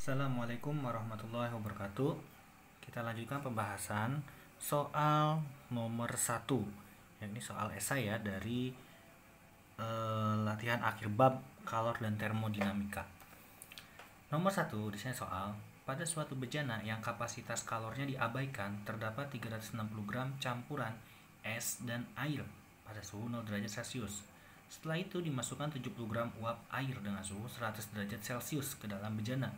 Assalamualaikum warahmatullahi wabarakatuh. Kita lanjutkan pembahasan soal nomor 1, yakni soal esai ya dari latihan akhir bab kalor dan termodinamika. Nomor 1 di sini soal, pada suatu bejana yang kapasitas kalornya diabaikan terdapat 360 gram campuran es dan air pada suhu 0 derajat Celcius. Setelah itu dimasukkan 70 gram uap air dengan suhu 100 derajat Celcius ke dalam bejana.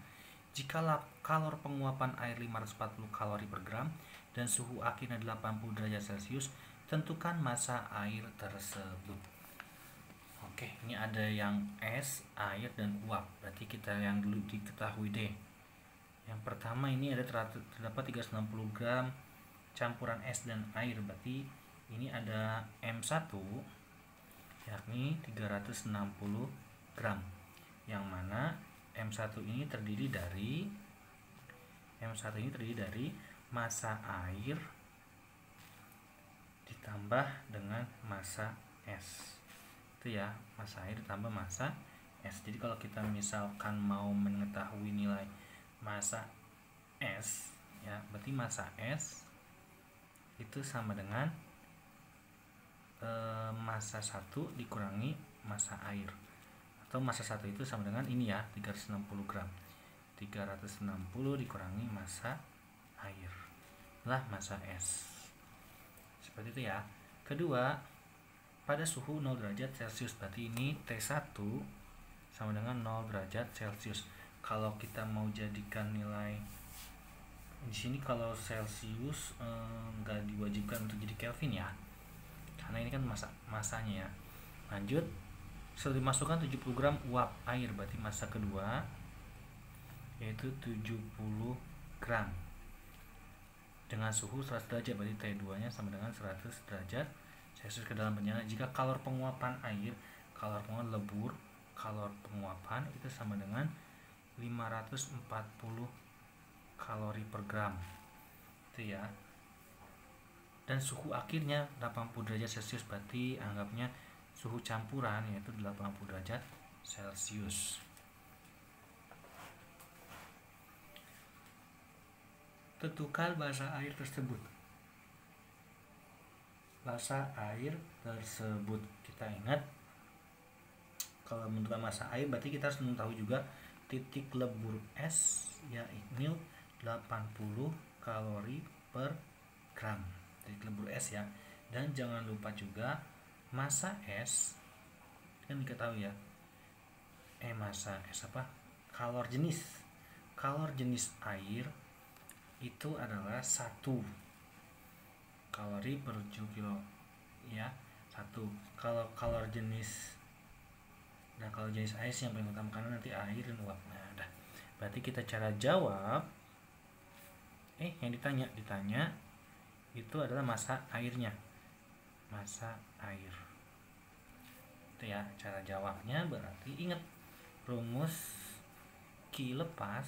Jika kalor penguapan air 540 kalori per gram dan suhu akhirnya 80 derajat Celcius, tentukan massa air tersebut. Oke, ini ada yang es, air, dan uap. Berarti kita yang dulu diketahui deh. Yang pertama ini terdapat 360 gram campuran es dan air. Berarti ini ada M1 yakni 360 gram. Yang mana M1 ini terdiri dari massa air ditambah dengan massa es. Itu ya, massa air ditambah massa es. Jadi kalau kita misalkan mau mengetahui nilai massa es ya, berarti massa es itu sama dengan massa 1 dikurangi massa air. Atau massa 1 itu sama dengan ini ya, 360 gram. 360 dikurangi massa air lah massa es. Seperti itu ya. Kedua, pada suhu 0 derajat Celcius, berarti ini T1 sama dengan 0 derajat Celcius. Kalau kita mau jadikan nilai di sini, kalau Celcius nggak diwajibkan untuk jadi Kelvin ya, karena ini kan masanya ya. Lanjut, setelah dimasukkan 70 gram uap air, berarti massa kedua yaitu 70 gram dengan suhu 100 derajat, berarti T2 nya sama dengan 100 derajat Celcius ke dalam bejana. Jika kalor penguapan air, kalor penguapan lebur, kalor penguapan itu sama dengan 540 kalori per gram itu ya. Dan suhu akhirnya 80 derajat Celcius, berarti anggapnya suhu campuran yaitu 80 derajat Celcius. Tentukan massa air tersebut. Massa air tersebut, kita ingat kalau menentukan massa air berarti kita harus mengetahui juga titik lebur es yaitu 80 kalori per gram. Titik lebur es ya. Dan jangan lupa juga massa es kan diketahui ya. Massa es apa? Kalor jenis air itu adalah 1 kalori per kilo ya, 1. Kalau kalor jenis es yang paling utama karena nanti air dan uap. Nah, berarti kita cara jawab yang ditanya itu adalah massa airnya. Massa air. Itu ya cara jawabnya. Berarti ingat rumus Q lepas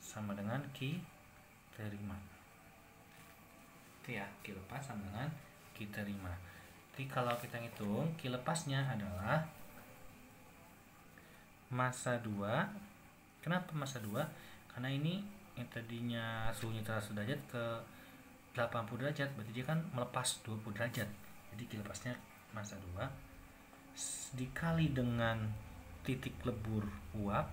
sama dengan Q terima. Itu ya, Q lepas sama dengan Q terima. Jadi kalau kita hitung Q lepasnya adalah massa 2. Kenapa massa 2? Karena ini yang tadinya suhunya 100 derajat ke 80 derajat, berarti dia kan melepas 20 derajat. Jadi Q lepasnya massa 2 dikali dengan titik lebur uap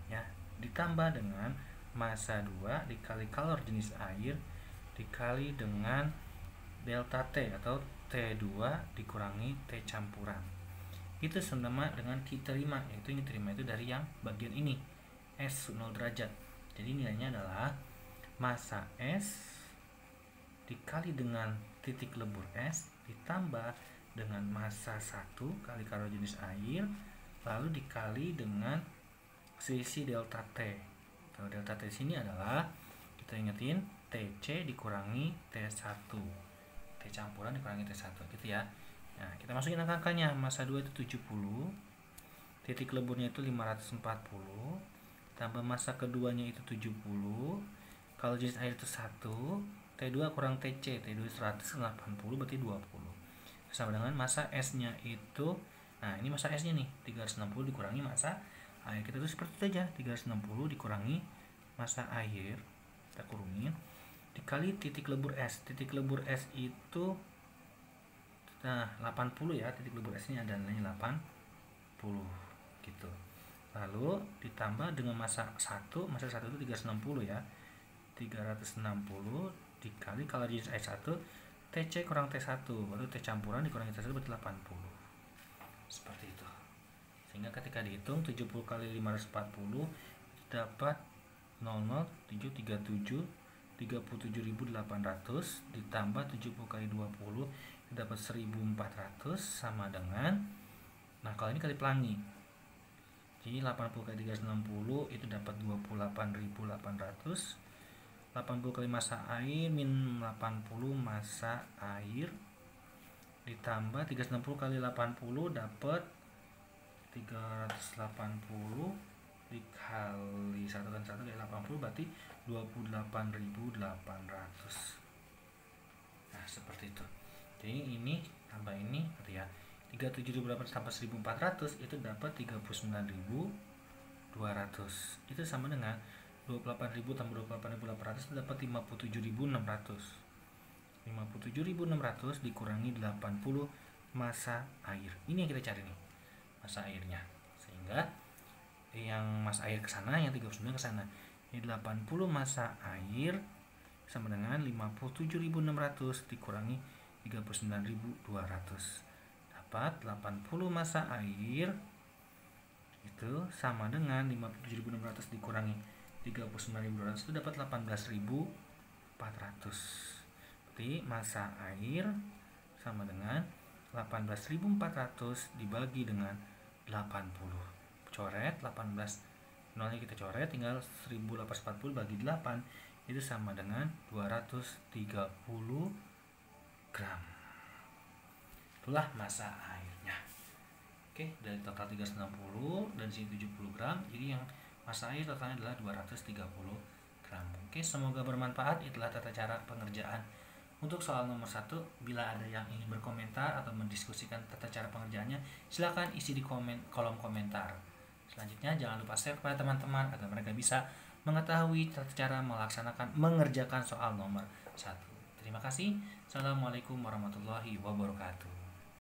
ya, ditambah dengan massa 2 dikali kalor jenis air dikali dengan delta T atau T2 dikurangi T campuran. Itu sama dengan Q terima, yaitu yang terima itu dari yang bagian ini, S 0 derajat. Jadi nilainya adalah massa S dikali dengan titik lebur es ditambah dengan massa 1 kali kalor jenis air lalu dikali dengan selisih delta T. Kalau delta T sini adalah, kita ingetin, TC dikurangi T1. T campuran dikurangi T1 gitu ya. Nah, kita masukin angka-angkanya. Massa 2 itu 70. Titik leburnya itu 540. Tambah massa keduanya itu 70. Kalau jenis air itu 1. T2 kurang TC. T2 180 berarti 20. Sama dengan massa S-nya itu, nah ini massa S-nya nih, 360 dikurangi massa air kita itu seperti itu aja, 360 dikurangi massa air, kita kurungin, dikali titik lebur S. Titik lebur S itu 80 ya, titik lebur S nya ada nilainya 80 gitu. Lalu ditambah dengan massa 1 itu 360 ya, 360 dikali, kalau di S1 TC kurang T1, baru T campuran dikurangi T1 berarti 80. Seperti itu. Sehingga ketika dihitung 70 kali 540 dapat 00737 37.800 ditambah 70 kali 20 dapat 1.400 sama dengan, nah kalau ini kali pelangi, jadi 80 kali 360 itu dapat 28.800. 80 kali massa air min 80 massa air ditambah 360 kali 80 dapat 380 dikali 1 kan 1 kali 80 berarti 28.800. Nah seperti itu. Jadi ini tambah ini ya, 37.800 tambah 1.400 itu dapat 39.200. Itu sama dengan 28.000 tambah 28.800 itu dapat 57.600. 57.600 dikurangi 80 massa air. Ini yang kita cari nih, massa airnya. Sehingga yang massa air ke sana, yang 39 ke sana. Ini 80 massa air sama dengan 57.600 dikurangi 39.200. Dapat 80 massa air itu sama dengan 57.600 dikurangi 39.200 itu dapat 18.400. Berarti massa air sama dengan 18.400 dibagi dengan 80. Coret 18 nolnya kita coret, tinggal 1.840 bagi 8 itu sama dengan 230 gram. Itulah massa airnya. Oke, dari total 360 dan sini 70 gram, jadi yang massa air totalnya adalah 230 gram. Oke, semoga bermanfaat. Itulah tata cara pengerjaan untuk soal nomor 1. Bila ada yang ingin berkomentar atau mendiskusikan tata cara pengerjaannya, silakan isi di kolom komentar. Selanjutnya jangan lupa share kepada teman-teman agar mereka bisa mengetahui tata cara mengerjakan soal nomor 1. Terima kasih. Assalamualaikum warahmatullahi wabarakatuh.